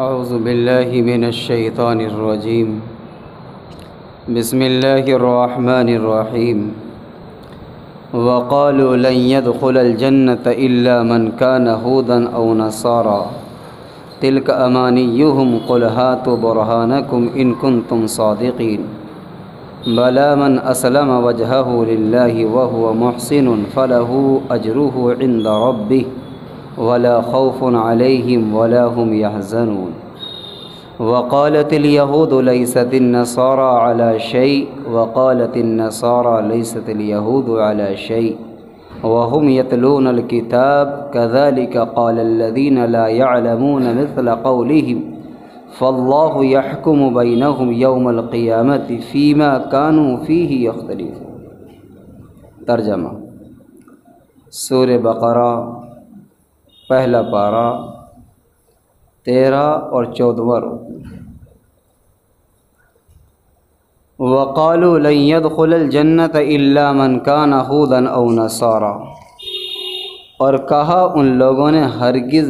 اعوذ باللہ من الشیطان الرجیم بسم اللہ الرحمن الرحیم وقالوا لن يدخل الجنة إلا من كان هودا أو نصارى تلك أمانيهم قل هاتوا برهانكم إن كنتم صادقين بلى من أسلم وجهه لله وهو محسن فله أجره عند ربه ولا خوف عليهم ولا هم يحزنون وقالت اليهود ليست النصارى على شيء وقالت النصارى ليست اليهود على شيء وهم يتلون الكتاب كذلك قال الذين لا يعلمون مثل قولهم فالله يحكم بينهم يوم القيامة فيما كانوا فيه يختلفون۔ ترجمہ سورہ بقرہ پہلا پارہ 13 اور 14واں رکوع۔ وقالوا لن يدخل الجنة الا من كان هودا او نصارى، اور کہا ان لوگوں نے ہرگز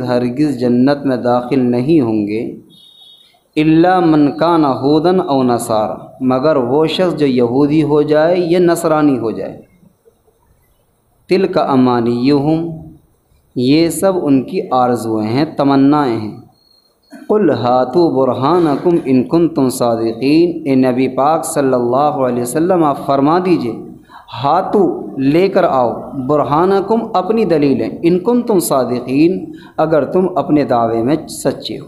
جنت میں داخل نہیں ہوں گے الا من كان هودا او نصارى، مگر وہ شخص جو یہودی ہو جائے یا نصرانی ہو جائے۔ تلک امانیہم، یہ سب ان کی آرزویں ہیں، تمنائیں ہیں۔ قل ہاتوا برہانکم ان کنتم صادقین، اے نبی پاک صلی اللہ علیہ وسلم آپ فرما دیجئے، ہاتو لے کر آؤ، برہانکم اپنی دلیلیں، ان کنتم صادقین اگر تم اپنے دعوے میں سچے ہو۔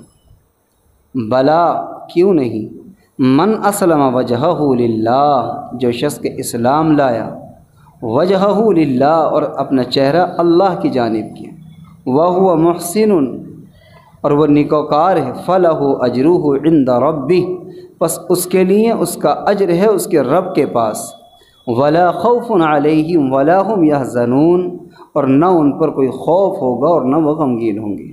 بلا کیوں نہیں، من اسلم وجہہ للہ، جو شخص کے اسلام لایا، وجہہ للہ اور اپنا چہرہ اللہ کی جانب کیا، وہو محسن اور وہ نیکوکار ہے، فلہ اجرہ عند ربہ، پس اس کے لیے اس کا اجر ہے اس کے رب کے پاس، ولا خوف علیہم ولا هم یحزنون، اور نہ ان پر کوئی خوف ہوگا اور نہ وہ غمگین ہوں گے۔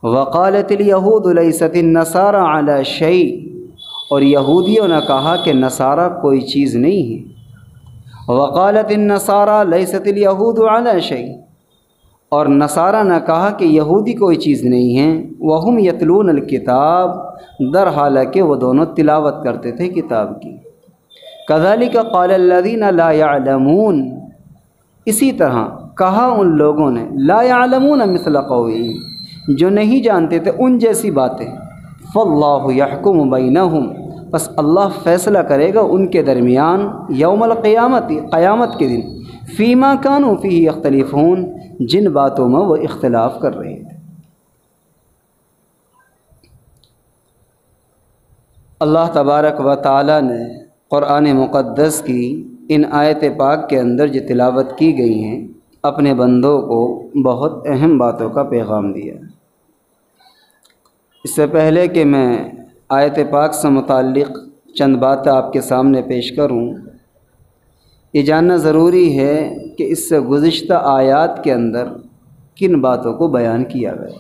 وقالت الیہود لیست النصارى علی شیء، اور یہودیوں نے کہا کہ نصارہ کوئی چیز نہیں ہے۔ وقالت النصارى لیست الیہود علی شیء، اور نصارہ نے کہا کہ یہودی کوئی چیز نہیں ہے۔ وہم یتلون الکتاب، در حالانکہ وہ دونوں تلاوت کرتے تھے کتاب کی۔ کذالک قال الذین لا یعلمون، اسی طرح کہا ان لوگوں نے، لا یعلمون مثل قولہم، جو نہیں جانتے تھے ان جیسی باتیں۔ فاللہ یحکم بینہم، پس اللہ فیصلہ کرے گا ان کے درمیان، یوم القیامت، قیامت کے دن، فیما کانوا فیہ یختلفون، جن باتوں میں وہ اختلاف کر رہے تھے۔ اللہ تبارک و تعالی نے قرآن مقدس کی ان آیت پاک کے اندر جو تلاوت کی گئی ہیں، اپنے بندوں کو بہت اہم باتوں کا پیغام دیا۔ اس سے پہلے کہ میں آیت پاک سے متعلق چند باتیں آپ کے سامنے پیش کروں، یہ جاننا ضروری ہے کہ اس سے گزشتہ آیات کے اندر کن باتوں کو بیان کیا گیا،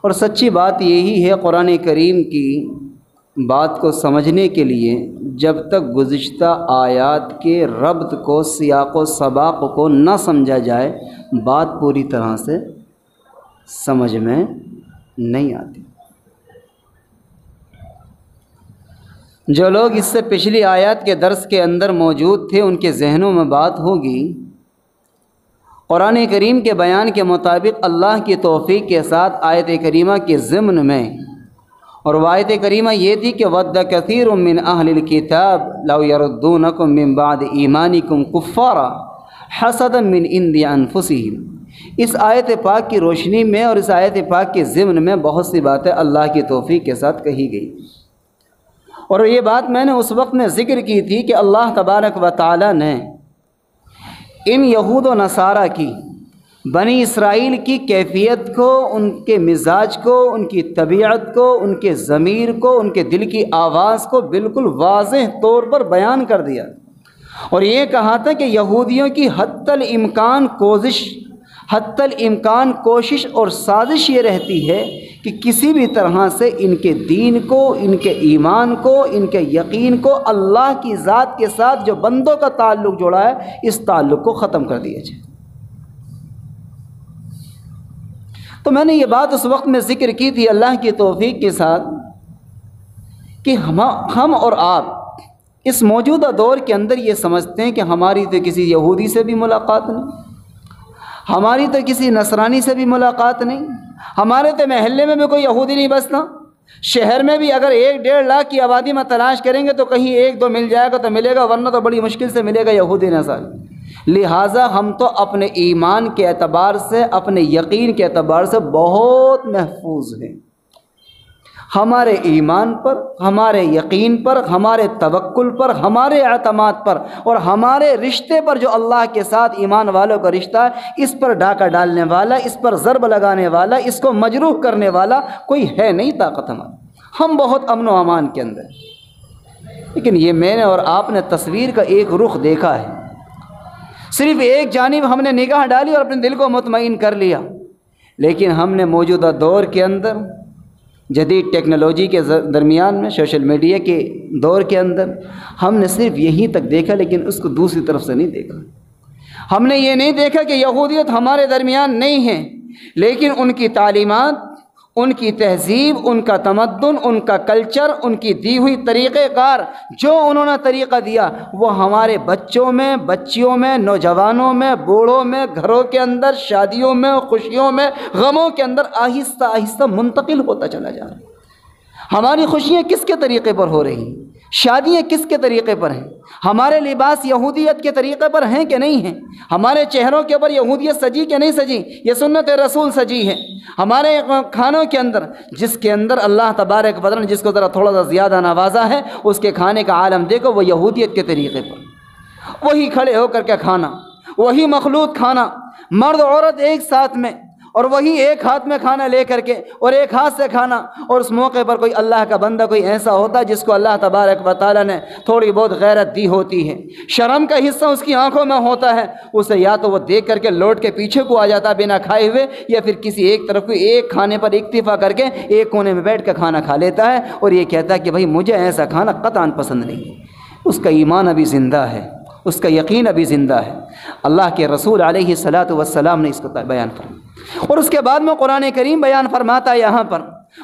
اور سچی بات یہی ہے، قرآن کریم کی بات کو سمجھنے کے لیے جب تک گزشتہ آیات کے ربط کو، سیاق و سباق کو نہ سمجھا جائے، بات پوری طرح سے سمجھ میں نہیں آتی۔ جو لوگ اس سے پچھلی آیات کے درس کے اندر موجود تھے ان کے ذہنوں میں بات ہوگی، قرآن کریم کے بیان کے مطابق اللہ کی توفیق کے ساتھ آیت کریمہ کے ضمن میں، اور وہ آیت کریمہ یہ تھی کہ وَدَّ كَثِيرٌ مِّنْ أَهْلِ الْكِتَابِ لَوْ يَرُدُّونَكُمْ مِّن بَعْدِ إِيمَانِكُمْ كُفَّارًا حَسَدًا مِّنْ عِندِ أَنفُسِهِمْ۔ اس آیت پاک کی روشنی میں اور اس آیت پاک کے ضمن میں بہت سی باتیں اللہ کی توفیق کے ساتھ کہی گئی، اور یہ بات میں نے اس وقت میں ذکر کی تھی کہ اللہ تبارک و تعالی نے ان یہود و نصارہ کی، بنی اسرائیل کی کیفیت کو، ان کے مزاج کو، ان کی طبیعت کو، ان کے ضمیر کو، ان کے دل کی آواز کو بالکل واضح طور پر بیان کر دیا، اور یہ کہا تھا کہ یہودیوں کی حتی الامکان کوشش اور سازش یہ رہتی ہے کہ کسی بھی طرح سے ان کے دین کو، ان کے ایمان کو، ان کے یقین کو، اللہ کی ذات کے ساتھ جو بندوں کا تعلق جوڑا ہے، اس تعلق کو ختم کر دیا جائے۔ تو میں نے یہ بات اس وقت میں ذکر کی تھی اللہ کی توفیق کے ساتھ کہ ہم اور آپ اس موجودہ دور کے اندر یہ سمجھتے ہیں کہ ہماری تو کسی یہودی سے بھی ملاقات نہیں، ہماری تو کسی نصرانی سے بھی ملاقات نہیں، ہمارے تو محلے میں بھی کوئی یہودی نہیں بستا، شہر میں بھی اگر 1-1.5 لاکھ کی آبادی میں تلاش کریں گے تو کہیں 1-2 مل جائے گا تو ملے گا، ورنہ تو بڑی مشکل سے ملے گا یہودی نصرانی۔ لہٰذا ہم تو اپنے ایمان کے اعتبار سے، اپنے یقین کے اعتبار سے بہت محفوظ ہیں۔ ہمارے ایمان پر، ہمارے یقین پر، ہمارے توکل پر، ہمارے اعتماد پر اور ہمارے رشتے پر جو اللہ کے ساتھ ایمان والوں کا رشتہ ہے، اس پر ڈاکہ ڈالنے والا، اس پر ضرب لگانے والا، اس کو مجروح کرنے والا کوئی ہے نہیں طاقت ہماری۔ ہم بہت امن و امان کے اندر۔ لیکن یہ میں نے اور آپ نے تصویر کا ایک رخ دیکھا ہے، صرف ایک جانب ہم نے نگاہ ڈالی اور اپنے دل کو مطمئن کر لیا، لیکن ہم نے موجودہ دور کے اندر، جدید ٹیکنالوجی کے درمیان میں، سوشل میڈیا کے دور کے اندر، ہم نے صرف یہیں تک دیکھا، لیکن اس کو دوسری طرف سے نہیں دیکھا۔ ہم نے یہ نہیں دیکھا کہ یہودیت ہمارے درمیان نہیں ہے، لیکن ان کی تعلیمات، ان کی تہذیب، ان کا تمدن، ان کا کلچر، ان کی دی ہوئی طریقہ کار، جو انہوں نے طریقہ دیا، وہ ہمارے بچوں میں، بچیوں میں، نوجوانوں میں، بوڑھوں میں، گھروں کے اندر، شادیوں میں، خوشیوں میں، غموں کے اندر آہستہ آہستہ منتقل ہوتا چلا جا رہا ہے۔ ہماری خوشیاں کس کے طریقے پر ہو رہی ہیں؟ شادیاں کس کے طریقے پر ہیں؟ ہمارے لباس یہودیت کے طریقے پر ہیں کہ نہیں ہیں؟ ہمارے چہروں کے اوپر یہودیت سجی کہ نہیں سجی؟ یہ سنت رسول سجی ہے۔ ہمارے کھانوں کے اندر، جس کے اندر اللہ تبارک و تعالی نے جس کو ذرا تھوڑا سا زیادہ نوازا ہے، اس کے کھانے کا عالم دیکھو، وہ یہودیت کے طریقے پر، وہی کھڑے ہو کر کے کھانا، وہی مخلوط کھانا، مرد عورت ایک ساتھ میں، اور وہی ایک ہاتھ میں کھانا لے کر کے اور ایک ہاتھ سے کھانا۔ اور اس موقع پر کوئی اللہ کا بندہ کوئی ایسا ہوتا ہے جس کو اللہ تبارک و تعالی نے تھوڑی بہت غیرت دی ہوتی ہے، شرم کا حصہ اس کی آنکھوں میں ہوتا ہے، اسے یا تو وہ دیکھ کر کے لوٹ کے پیچھے کو آ جاتا ہے بنا کھائے ہوئے، یا پھر کسی ایک طرف کو ایک کھانے پر اکتفا کر کے ایک کونے میں بیٹھ کے کھانا کھا لیتا ہے، اور یہ کہتا ہے کہ بھائی مجھے ایسا کھانا قطعاً پسند نہیں ہے۔ اس کا ایمان ابھی زندہ ہے، اس کا یقین ابھی زندہ ہے۔ اللہ کے رسول علیہ الصلاۃ والسلام نے اس کو بیان فرمایا، اور اس کے بعد میں قرآن کریم بیان فرماتا ہے۔ یہاں پر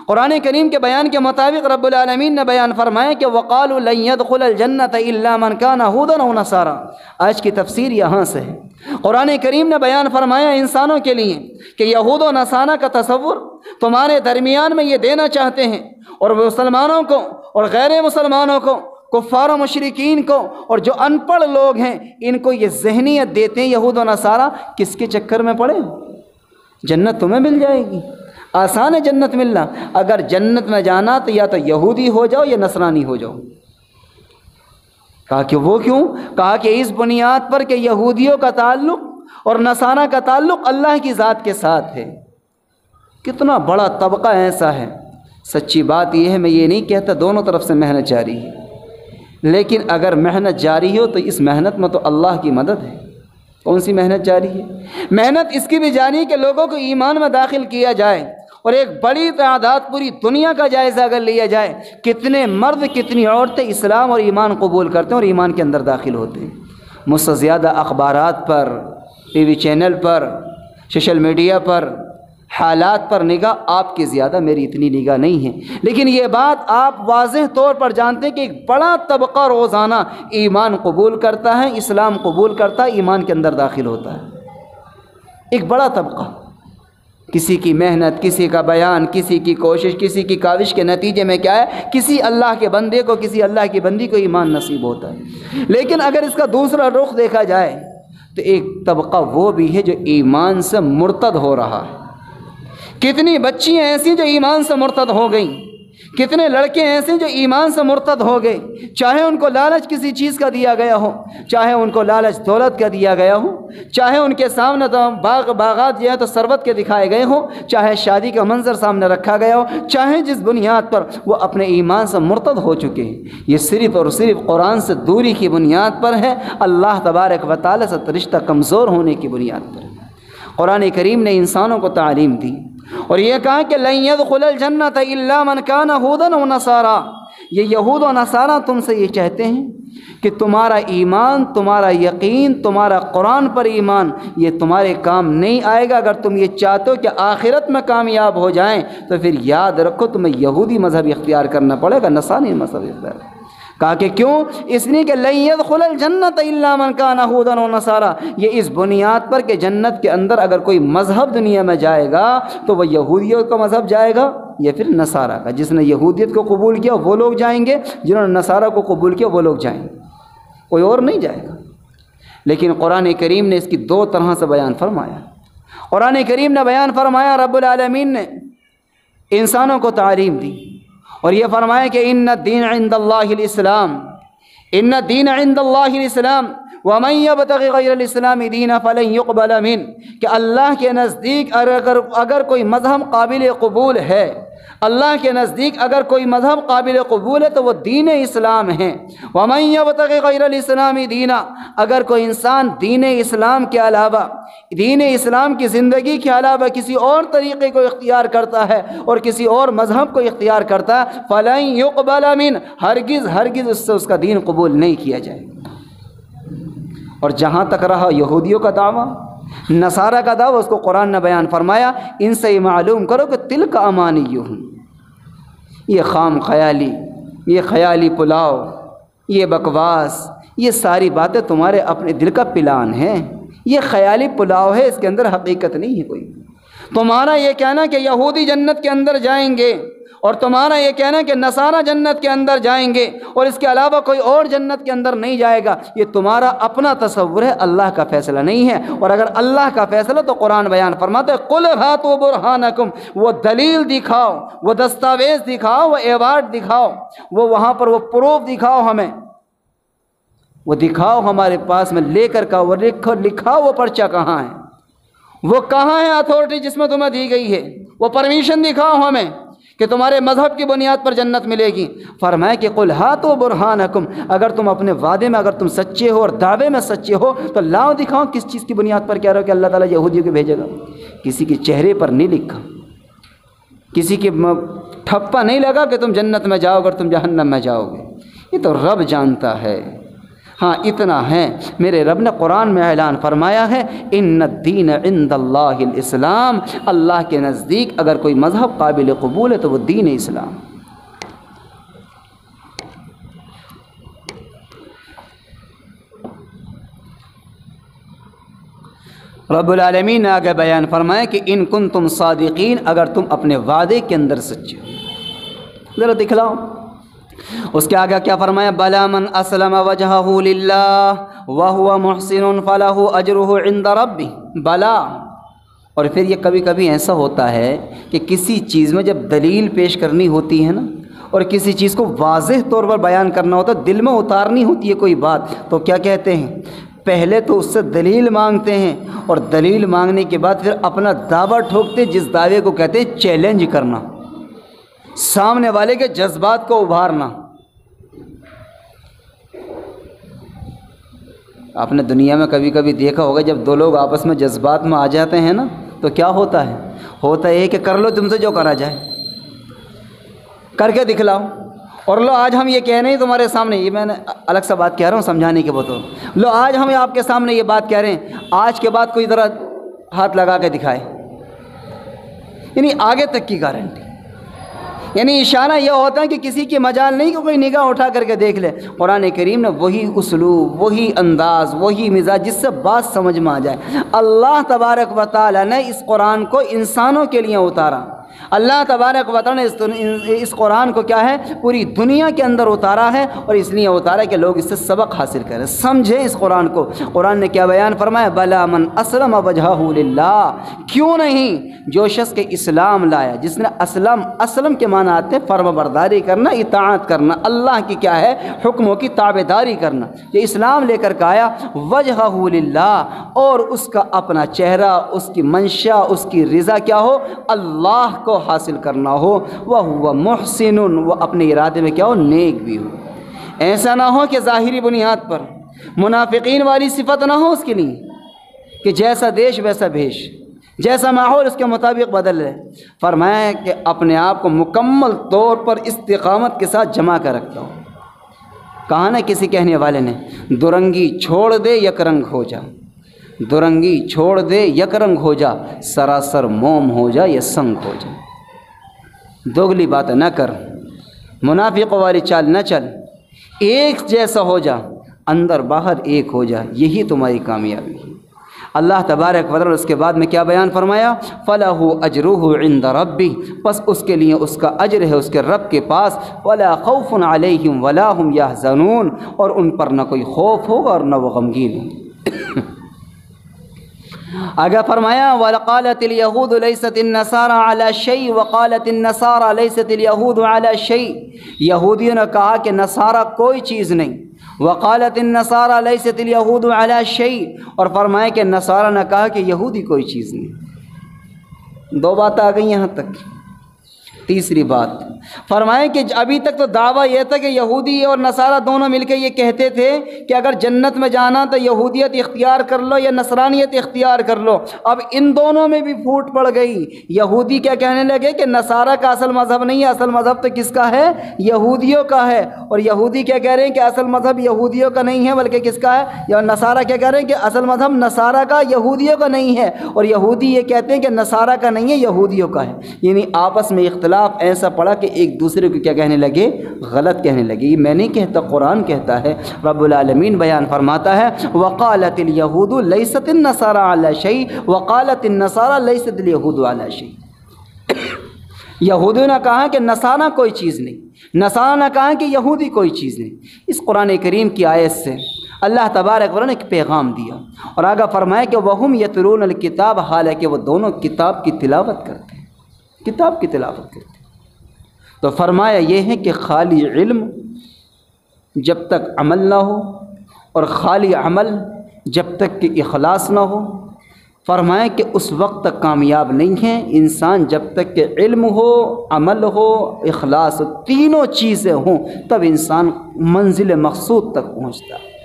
قرآن کریم کے بیان کے مطابق رب العالمین نے بیان فرمایا کہ وَقَالُوا لَن يَدْخُلَ الْجَنَّةَ إِلَّا مَنْ كَانَ هُودًا أَوْ نَصَارَىٰ۔ آج کی تفسیر یہاں سے ہے۔ قرآن کریم نے بیان فرمایا انسانوں کے لیے کہ یہود و نصارہ کا تصور تمہارے درمیان میں یہ دینا چاہتے ہیں، اور مسلمانوں کو اور غیر مسلمانوں کو، کفار و مشرکین کو، اور جو ان پڑھ لوگ ہیں، ان کو یہ ذہنیت دیتے ہیں یہود و نصارہ، کس کے چکر میں پڑے؟ جنت تمہیں مل جائے گی، آسان ہے جنت ملنا، اگر جنت میں جانا تو یا تو یہودی ہو جاؤ یا نصرانی ہو جاؤ۔ کہا کہ وہ کیوں؟ کہا کہ اس بنیاد پر کہ یہودیوں کا تعلق اور نصارہ کا تعلق اللہ کی ذات کے ساتھ ہے۔ کتنا بڑا طبقہ ایسا ہے۔ سچی بات یہ ہے، میں یہ نہیں کہتا دونوں طرف سے محنت جاری ہے، لیکن اگر محنت جاری ہو تو اس محنت میں تو اللہ کی مدد ہے۔ کون سی محنت جاری ہے؟ محنت اس کی بھی جاری ہے کہ لوگوں کو ایمان میں داخل کیا جائے، اور ایک بڑی تعداد پوری دنیا کا جائزہ اگر لیا جائے، کتنے مرد کتنی عورتیں اسلام اور ایمان قبول کرتے ہیں اور ایمان کے اندر داخل ہوتے ہیں۔ مجھ سے زیادہ اخبارات پر، ٹی وی چینل پر، سوشل میڈیا پر، حالات پر نگاہ آپ کی زیادہ، میری اتنی نگاہ نہیں ہے، لیکن یہ بات آپ واضح طور پر جانتے ہیں کہ ایک بڑا طبقہ روزانہ ایمان قبول کرتا ہے، اسلام قبول کرتا ہے، ایمان کے اندر داخل ہوتا ہے۔ ایک بڑا طبقہ، کسی کی محنت، کسی کا بیان، کسی کی کوشش، کسی کی کاوش کے نتیجے میں کیا ہے، کسی اللہ کے بندے کو، کسی اللہ کی بندی کو ایمان نصیب ہوتا ہے۔ لیکن اگر اس کا دوسرا رخ دیکھا جائے تو ایک طبقہ وہ بھی ہے جو ایمان سے مرتد ہو رہا ہے۔ کتنی بچیاں ایسی جو ایمان سے مرتد ہو گئیں، کتنے لڑکے ایسے جو ایمان سے مرتد ہو گئے، چاہے ان کو لالچ کسی چیز کا دیا گیا ہو، چاہے ان کو لالچ دولت کا دیا گیا ہو، چاہے ان کے سامنے تو باغات جو ہے تو ثروت کے دکھائے گئے ہوں، چاہے شادی کا منظر سامنے رکھا گیا ہو، چاہے جس بنیاد پر وہ اپنے ایمان سے مرتد ہو چکے ہیں، یہ صرف اور صرف قرآن سے دوری کی بنیاد پر ہے، اللہ تبارک و تعالی سے رشتہ کمزور ہونے کی بنیاد پر ہے۔ قرآن کریم نے انسانوں کو تعلیم دی اور یہ کہا کہ لن يدخل الجنة الا من كان هودا او نصارى۔ یہ یہود و نصارہ تم سے یہ چاہتے ہیں کہ تمہارا ایمان، تمہارا یقین، تمہارا قرآن پر ایمان یہ تمہارے کام نہیں آئے گا۔ اگر تم یہ چاہتے ہو کہ آخرت میں کامیاب ہو جائیں تو پھر یاد رکھو تمہیں یہودی مذہب اختیار کرنا پڑے گا، نصرانی مذہب اختیار۔ کہا کہ کیوں؟ اس لیے کہ لن يدخل الجنت الا من كان هودا ونصارا، یہ اس بنیاد پر کہ جنت کے اندر اگر کوئی مذہب دنیا میں جائے گا تو وہ یہودیت کا مذہب جائے گا یا پھر نصارہ کا۔ جس نے یہودیت کو قبول کیا وہ لوگ جائیں گے، جنہوں نے نصارہ کو قبول کیا وہ لوگ جائیں گے، کوئی اور نہیں جائے گا۔ لیکن قرآن کریم نے اس کی دو طرح سے بیان فرمایا۔ قرآن کریم نے بیان فرمایا، رب العالمین نے انسانوں کو تعلیم دی اور یہ فرمایا کہ ان الدین عند اللہ الاسلام، ان الدین عند اللہ الاسلام ومن یبتغی غیر الاسلام دینا فلن یقبل من، کہ اللہ کے نزدیک اگر کوئی مذہب قابل قبول ہے، اللہ کے نزدیک اگر کوئی مذہب قابل قبول ہے تو وہ دین اسلام ہے۔ ومن یبتغی غیر الاسلام دینا، اگر کوئی انسان دین اسلام کے علاوہ، دین اسلام کی زندگی کے علاوہ کسی اور طریقے کو اختیار کرتا ہے اور کسی اور مذہب کو اختیار کرتا ہے، فلن یقبل من، ہرگز اس سے اس کا دین قبول نہیں کیا جائے گا۔ اور جہاں تک رہا یہودیوں کا دعویٰ، نصارہ کا دعویٰ، اس کو قرآن نے بیان فرمایا، ان سے یہ معلوم کرو کہ تلک امانیہم، یہ خام خیالی، یہ خیالی پلاؤ، یہ بکواس، یہ ساری باتیں تمہارے اپنے دل کا پلان ہے، یہ خیالی پلاؤ ہے، اس کے اندر حقیقت نہیں ہے کوئی۔ تمہارا یہ کہنا کہ یہودی جنت کے اندر جائیں گے اور تمہارا یہ کہنا کہ نصارہ جنت کے اندر جائیں گے اور اس کے علاوہ کوئی اور جنت کے اندر نہیں جائے گا، یہ تمہارا اپنا تصور ہے، اللہ کا فیصلہ نہیں ہے۔ اور اگر اللہ کا فیصلہ تو قرآن بیان فرماتا ہے قل ہاتوا برہانکم، وہ دلیل دکھاؤ، وہ دستاویز دکھاؤ، وہ ایوارڈ دکھاؤ، وہ وہاں پر وہ پروف دکھاؤ، ہمیں وہ دکھاؤ ہمارے پاس میں لے کر کا، وہ لکھاؤ وہ پرچہ کہاں ہے، وہ کہاں ہے اتھارٹی جس میں تمہیں دی گئی ہے، وہ پرمیشن دکھاؤ ہمیں کہ تمہارے مذہب کی بنیاد پر جنت ملے گی۔ فرمایا کہ قل ہاتوا برہانکم، اگر تم اپنے وعدے میں اگر تم سچے ہو اور دعوے میں سچے ہو تو لاؤ دکھاؤ کس چیز کی بنیاد پر کہہ رہے ہو کہ اللہ تعالیٰ یہودیوں کو بھیجے گا۔ کسی کے چہرے پر نہیں لکھا، کسی کے ٹھپا نہیں لگا کہ تم جنت میں جاؤ گے اور تم جہنم میں جاؤ گے، یہ تو رب جانتا ہے۔ ہاں اتنا ہے، میرے رب نے قرآن میں اعلان فرمایا ہے ان الدین عند اللہ الاسلام، اللہ کے نزدیک اگر کوئی مذہب قابل قبول ہے تو وہ دین اسلام۔ رب العالمین نے آگے بیان فرمایا کہ ان کنتم صادقین، اگر تم اپنے وعدے کے اندر سچے ہو۔ ذرا دکھلاؤ، اس کے آگے کیا فرمایا، بلا من اسلم وجہہ للہ وہو محسن فلہ اجرہ عند ربہ، بلا۔ اور پھر یہ کبھی کبھی ایسا ہوتا ہے کہ کسی چیز میں جب دلیل پیش کرنی ہوتی ہے نا، اور کسی چیز کو واضح طور پر بیان کرنا ہوتا ہے، دل میں اتارنی ہوتی ہے کوئی بات، تو کیا کہتے ہیں، پہلے تو اس سے دلیل مانگتے ہیں اور دلیل مانگنے کے بعد پھر اپنا دعویٰ ٹھوکتے، جس دعوے کو کہتے ہیں چیلنج کرنا، سامنے والے کے جذبات کو ابھارنا۔ آپ نے دنیا میں کبھی کبھی دیکھا ہوگا جب دو لوگ آپس میں جذبات میں آ جاتے ہیں نا تو کیا ہوتا ہے، ہوتا ہے کہ کر لو تم سے جو کرا جائے، کر کے دکھلاؤ، اور لو آج ہم یہ کہہ رہے ہیں تمہارے سامنے، یہ میں نے الگ سا بات کہہ رہا ہوں سمجھانے کے بطور، لو آج ہم آپ کے سامنے یہ بات کہہ رہے ہیں، آج کے بعد کوئی ذرا ہاتھ لگا کے دکھائے، یعنی آگے تک کی گارنٹی، یعنی اشارہ یہ ہوتا ہے کہ کسی کی مجال نہیں کہ کوئی نگاہ اٹھا کر کے دیکھ لے۔ قرآن کریم نے وہی اسلوب، وہی انداز، وہی مزاج جس سے بات سمجھ میں آ جائے۔ اللہ تبارک و تعالیٰ نے اس قرآن کو انسانوں کے لیے اتارا، اللہ تبارک و تعالیٰ نے اس قرآن کو کیا ہے پوری دنیا کے اندر اتارا ہے، اور اس لیے اتارا کہ لوگ اس سے سبق حاصل کریں، سمجھیں اس قرآن کو۔ قرآن نے کیا بیان فرمایا، بلا من اسلم وجہہ للہ، کیوں نہیں جو شخص کے اسلام لایا، جس نے اسلم کے معنی آتے ہیں فرما برداری کرنا، اطاعت کرنا، اللہ کی کیا ہے حکموں کی تابعداری کرنا، یہ اسلام لے کر کے آیا، وجہہ للہ، اور اس کا اپنا چہرہ، اس کی منشا، اس کی رضا کیا ہو، اللہ کو حاصل کرنا ہو، وہ محسن، وہ اپنے ارادے میں کیا ہو نیک بھی ہو۔ ایسا نہ ہو کہ ظاہری بنیاد پر منافقین والی صفت نہ ہو اس کے لیے کہ جیسا دیش ویسا بھیش، جیسا ماحول اس کے مطابق بدل رہے۔ فرمایا کہ اپنے آپ کو مکمل طور پر استقامت کے ساتھ جمع کر رکھتا ہو، کہا نا کسی کہنے والے نے، درنگی چھوڑ دے یک رنگ ہو جا، درنگی چھوڑ دے یک رنگ ہو جا، سراسر موم ہو جا یا سنگ ہو جا۔ دوگلی بات نہ کر، منافق والی چال نہ چل، ایک جیسا ہو جا، اندر باہر ایک ہو جا، یہی تمہاری کامیابی ہے۔ اللہ تبارک و تعالی اس کے بعد میں کیا بیان فرمایا؟ فَلَهُ أَجْرُهُ عِنْدَ رَبِّهِ، پس اس کے لیے اس کا اجر ہے اس کے رب کے پاس، وَلَا خَوْفٌ عَلَيْهِمْ وَلَا هُمْ يَحْزَنُونَ، اور ان پر نہ کوئی خوف ہوگا اور نہ وہ غمگین ہوں۔ آگے فرمایا وَقَالَتِ الْيَهُودُ لَيْسَتِ النَّصَارَىٰ عَلَىٰ شَيْءٍ وَقَالَتِ النَّصَارَىٰ لَيْسَتِ الْيَهُودُ عَلَىٰ شَيْءٍ، یہودیوں نے کہا کہ نصارہ کوئی چیز نہیں، وقالت النصارى ليست اليهود على شيء، اور فرمائے کہ نصارہ نے کہا کہ یہودی کوئی چیز نہیں۔ دو باتیں آ گئی یہاں تک۔ تیسری بات فرمائے کہ ابھی تک تو دعویٰ یہ تھا کہ یہودی اور نصارہ دونوں مل کے یہ کہتے تھے کہ اگر جنت میں جانا تو یہودیت اختیار کر لو یا نصرانیت اختیار کر لو۔ اب ان دونوں میں بھی پھوٹ پڑ گئی، یہودی کیا کہنے لگے کہ نصارہ کا اصل مذہب نہیں ہے، اصل مذہب تو کس کا ہے؟ یہودیوں کا ہے، اور یہودی کیا کہہ رہے ہیں کہ اصل مذہب یہودیوں کا نہیں ہے بلکہ کس کا ہے؟ یا نصارہ کیا کہہ رہے ہیں کہ اصل مذہب نصارہ کا یہودیوں کا نہیں ہے، اور یہودی یہ کہتے ہیں کہ نصارہ کا نہیں ہے یہودیوں کا ہے۔ یعنی آپس میں اختلاف ایسا پڑا کہ ایک دوسرے کو کیا کہنے لگے؟ غلط کہنے لگے۔ یہ میں نہیں کہتا، قرآن کہتا ہے، رب العالمین بیان فرماتا ہے وقالت الیہود لیست النصارى علی شیء وقالت النصارى لیست الیہود علی شیء۔ یہودیوں نے کہا کہ نصارہ کوئی چیز نہیں، نصارہ نے کہا کہ یہودی کوئی چیز نہیں۔ اس قرآن کریم کی آیت سے اللہ تبارک و تعالی نے ایک پیغام دیا، اور آگے فرمایا کہ وہم یتلون الکتاب، حالانکہ وہ دونوں کتاب کی تلاوت کرتے ہیں، کتاب کی تلاوت کرتے ہیں۔ تو فرمایا یہ ہے کہ خالی علم جب تک عمل نہ ہو، اور خالی عمل جب تک کہ اخلاص نہ ہو، فرمایا کہ اس وقت تک کامیاب نہیں ہے انسان۔ جب تک کہ علم ہو، عمل ہو، اخلاص ہو، تینوں چیزیں ہوں، تب انسان منزل مقصود تک پہنچتا ہے۔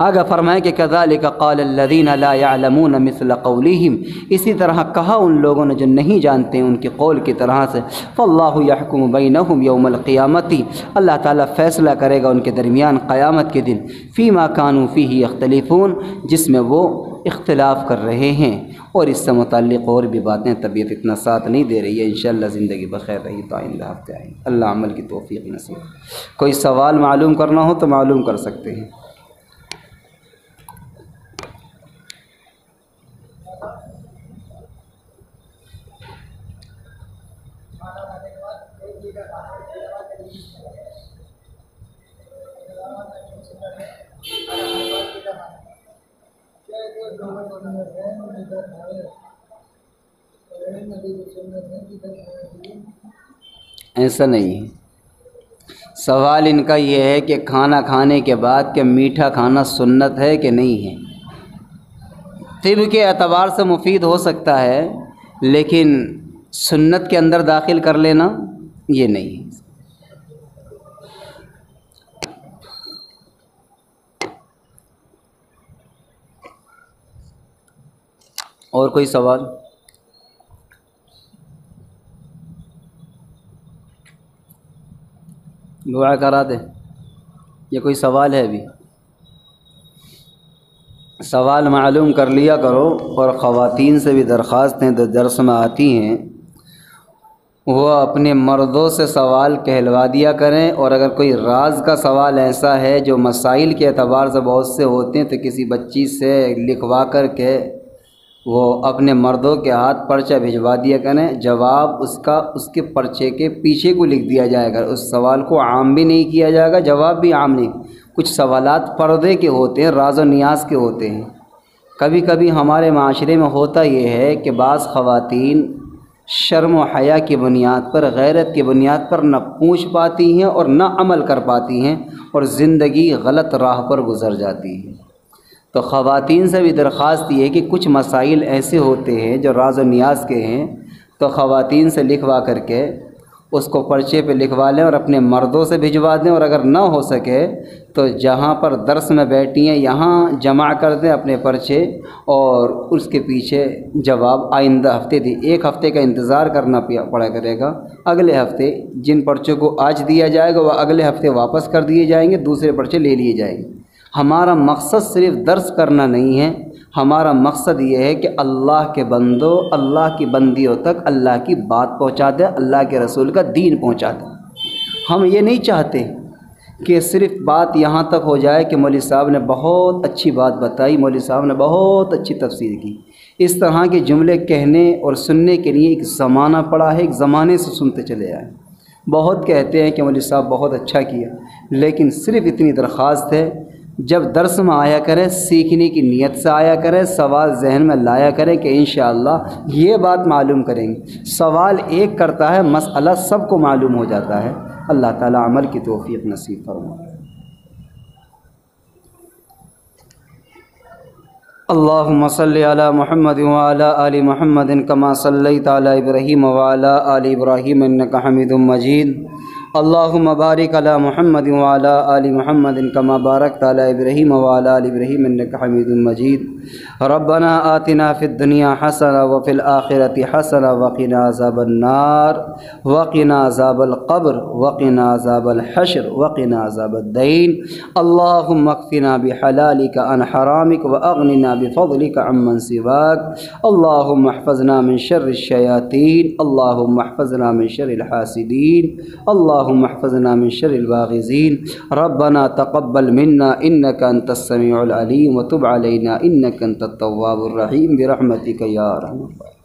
آگے فرمایا کہ کذالک قال الذین لا يعلمون مثل قولہم، اسی طرح کہا ان لوگوں نے جو نہیں جانتے ہیں ان کے قول کی طرح سے، فاللہ یحکم بینہم یوم القیامت، اللہ تعالیٰ فیصلہ کرے گا ان کے درمیان قیامت کے دن، فیما کانوا فیہ یختلفون، جس میں وہ اختلاف کر رہے ہیں۔ اور اس سے متعلق اور بھی باتیں، طبیعت اتنا ساتھ نہیں دے رہی ہے، انشاءاللہ زندگی بخیر رہی تو آئندہ ہفتے آئیں۔ اللہ عمل کی توفیق نصیب۔ کوئی سوال معلوم کرنا ہو تو معلوم کر سکتے ہیں۔ ایسا نہیں ہے، سوال ان کا یہ ہے کہ کھانا کھانے کے بعد کہ میٹھا کھانا سنت ہے کہ نہیں ہے۔ طب کے اعتبار سے مفید ہو سکتا ہے، لیکن سنت کے اندر داخل کر لینا یہ نہیں ہے۔ اور کوئی سوال؟ دعا کرا دے، یہ کوئی سوال ہے؟ ابھی سوال معلوم کر لیا کرو، اور خواتین سے بھی درخواست ہیں جو درس میں آتی ہیں وہ اپنے مردوں سے سوال کہلوا دیا کریں، اور اگر کوئی راز کا سوال ایسا ہے جو مسائل کے اعتبار سے بہت سے ہوتے ہیں تو کسی بچی سے لکھوا کر کے وہ اپنے مردوں کے ہاتھ پرچہ بھجوا دیا کریں، جواب اس کے پرچے کے پیچھے کو لکھ دیا جائے گا۔ اس سوال کو عام بھی نہیں کیا جائے گا، جواب بھی عام نہیں۔ کچھ سوالات پردے کے ہوتے ہیں، راز و نیاز کے ہوتے ہیں۔ کبھی کبھی ہمارے معاشرے میں ہوتا یہ ہے کہ بعض خواتین شرم و حیا کی بنیاد پر، غیرت کی بنیاد پر نہ پوچھ پاتی ہیں اور نہ عمل کر پاتی ہیں، اور زندگی غلط راہ پر گزر جاتی ہے۔ تو خواتین سے بھی درخواست یہ ہے کہ کچھ مسائل ایسے ہوتے ہیں جو راز و نیاز کے ہیں، تو خواتین سے لکھوا کر کے اس کو پرچے پہ لکھوا لیں اور اپنے مردوں سے بھجوا دیں، اور اگر نہ ہو سکے تو جہاں پر درس میں بیٹھی ہیں یہاں جمع کر دیں اپنے پرچے، اور اس کے پیچھے جواب آئندہ ہفتے دی، ایک ہفتے کا انتظار کرنا پڑا کرے گا۔ اگلے ہفتے جن پرچوں کو آج دیا جائے گا وہ اگلے ہفتے واپس کر دیے جائیں گے، دوسرے پرچے لے لیے جائیں گے۔ ہمارا مقصد صرف درس کرنا نہیں ہے، ہمارا مقصد یہ ہے کہ اللہ کے بندوں، اللہ کی بندیوں تک اللہ کی بات پہنچا دے، اللہ کے رسول کا دین پہنچا دے۔ ہم یہ نہیں چاہتے کہ صرف بات یہاں تک ہو جائے کہ مولوی صاحب نے بہت اچھی بات بتائی، مولوی صاحب نے بہت اچھی تفسیر کی۔ اس طرح کے جملے کہنے اور سننے کے لیے ایک زمانہ پڑا ہے، ایک زمانے سے سنتے چلے آئے۔ بہت کہتے ہیں کہ مولوی صاحب بہت اچھا کیا، لیکن صرف اتنی درخواست ہے جب درس میں آیا کرے سیکھنے کی نیت سے آیا کرے، سوال ذہن میں لایا کرے کہ انشاءاللہ یہ بات معلوم کریں گے۔ سوال ایک کرتا ہے، مسئلہ سب کو معلوم ہو جاتا ہے۔ اللہ تعالیٰ عمل کی توفیق نصیب فرمائے۔ اللہم صلی علی محمد وعلی آل محمد کما صلیت علی ابراہیم وعلی آل ابراہیم انک حمید مجید۔ اللہم بارک علی محمد وعلی آل محمد کما بارکت علی ابراہیم وعلی آل ابراہیم انک حمید مجید۔ ربنا آتنا فی الدنیا حسنہ وفی الآخرۃ حسنہ وقنا عذاب النار وقنا عذاب القبر وقنا عذاب الحشر وقنا عذاب الدین۔ اللہم اکفنا بحلالک عن حرامک واغننا بفضلک عمن سواک۔ اللہم احفظنا من شر الشیاطین، اللہم احفظنا من شر الحاسدین، اللہم احفظنا من شر الباغضین۔ ربنا تقبل منا انک انت السمیع العلیم وتب علینا انک انت التواب الرحیم برحمتک یا ارحم الراحمین۔